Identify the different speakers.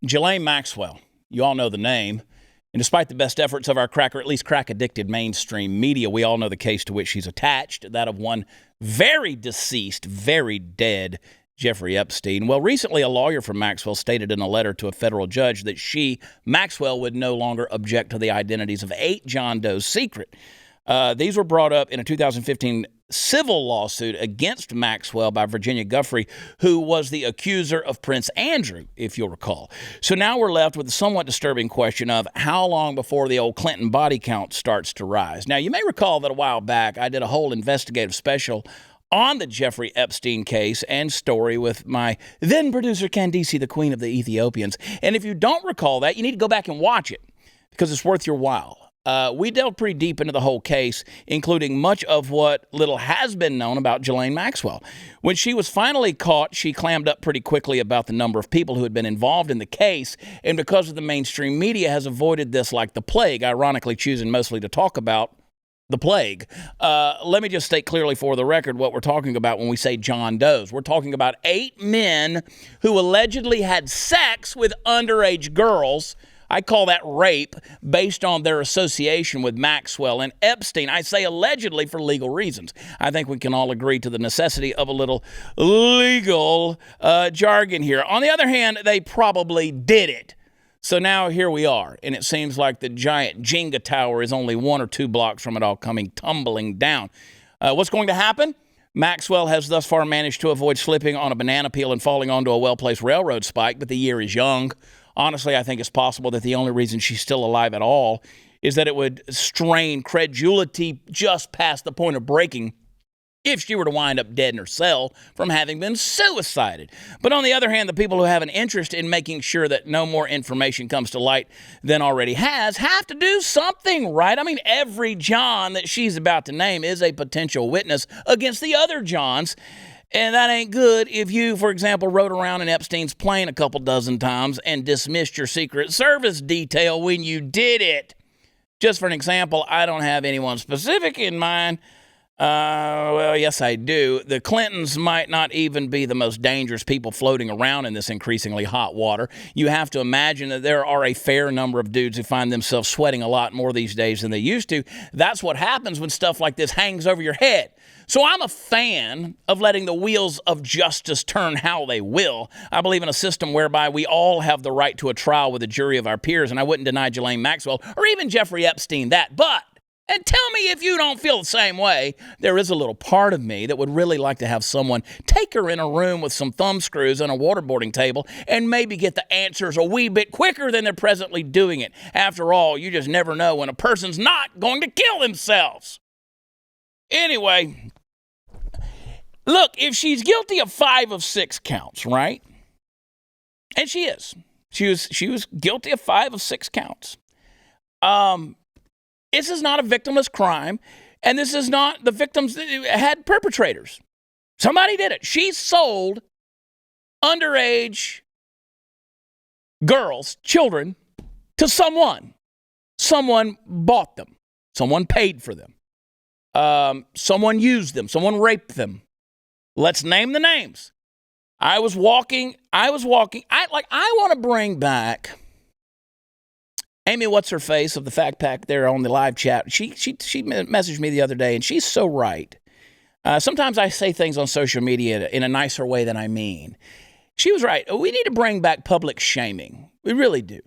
Speaker 1: Ghislaine Maxwell, you all know the name. And despite the best efforts of our crack, or at least crack-addicted mainstream media, we all know the case to which she's attached, that of one very deceased, very dead Jeffrey Epstein. Well, recently a lawyer for Maxwell stated in a letter to a federal judge that she, Maxwell, would no longer object to the identities of 8 John Doe's secret. These were brought up in a 2015 civil lawsuit against Maxwell by Virginia Guffrey, who was the accuser of Prince Andrew, if you'll recall. So now we're left with the somewhat disturbing question of how long before the old Clinton body count starts to rise. Now, you may recall that a while back I did a whole investigative special on the Jeffrey Epstein case and story with my then producer Candice, the Queen of the Ethiopians. And if you don't recall that, you need to go back and watch it because it's worth your while. We delved pretty deep into the whole case, including much of what little has been known about Ghislaine Maxwell. When she was finally caught, she clammed up pretty quickly about the number of people who had been involved in the case, and because of the mainstream media has avoided this like the plague, ironically choosing mostly to talk about the plague. Let me just state clearly for the record what we're talking about when we say John Doe's. We're talking about 8 men who allegedly had sex with underage girls. I call that rape based on their association with Maxwell and Epstein. I say allegedly for legal reasons. I think we can all agree to the necessity of a little legal jargon here. On the other hand, they probably did it. So now here we are, and it seems like the giant Jenga tower is only 1 or 2 blocks from it all coming tumbling down. What's going to happen? Maxwell has thus far managed to avoid slipping on a banana peel and falling onto a well-placed railroad spike, but the year is young. Honestly, I think it's possible that the only reason she's still alive at all is that it would strain credulity just past the point of breaking if she were to wind up dead in her cell from having been suicided. But on the other hand, the people who have an interest in making sure that no more information comes to light than already has have to do something, right? I mean, every John that she's about to name is a potential witness against the other Johns. And that ain't good if you, for example, rode around in Epstein's plane a couple dozen times and dismissed your Secret Service detail when you did it. Just for an example, I don't have anyone specific in mind. Well, yes, I do. The Clintons might not even be the most dangerous people floating around in this increasingly hot water. You have to imagine that there are a fair number of dudes who find themselves sweating a lot more these days than they used to. That's what happens when stuff like this hangs over your head. So I'm a fan of letting the wheels of justice turn how they will. I believe in a system whereby we all have the right to a trial with a jury of our peers, and I wouldn't deny Ghislaine Maxwell or even Jeffrey Epstein that. But, and tell me if you don't feel the same way, there is a little part of me that would really like to have someone take her in a room with some thumb screws and a waterboarding table and maybe get the answers a wee bit quicker than they're presently doing it. After all, you just never know when a person's not going to kill themselves. Anyway, look, if she's guilty of 5 of 6 counts, right? And she is. She was guilty of 5 of 6 counts. This is not a victimless crime, and this is not the victims that had perpetrators. Somebody did it. She sold underage girls, children, to someone. Someone bought them. Someone paid for them. Someone used them. Someone raped them. Let's name the names. I want to bring back Amy What's-Her-Face of the Fact Pack there on the live chat. She messaged me the other day, and she's so right. Sometimes I say things on social media in a nicer way than I mean. She was right. We need to bring back public shaming. We really do.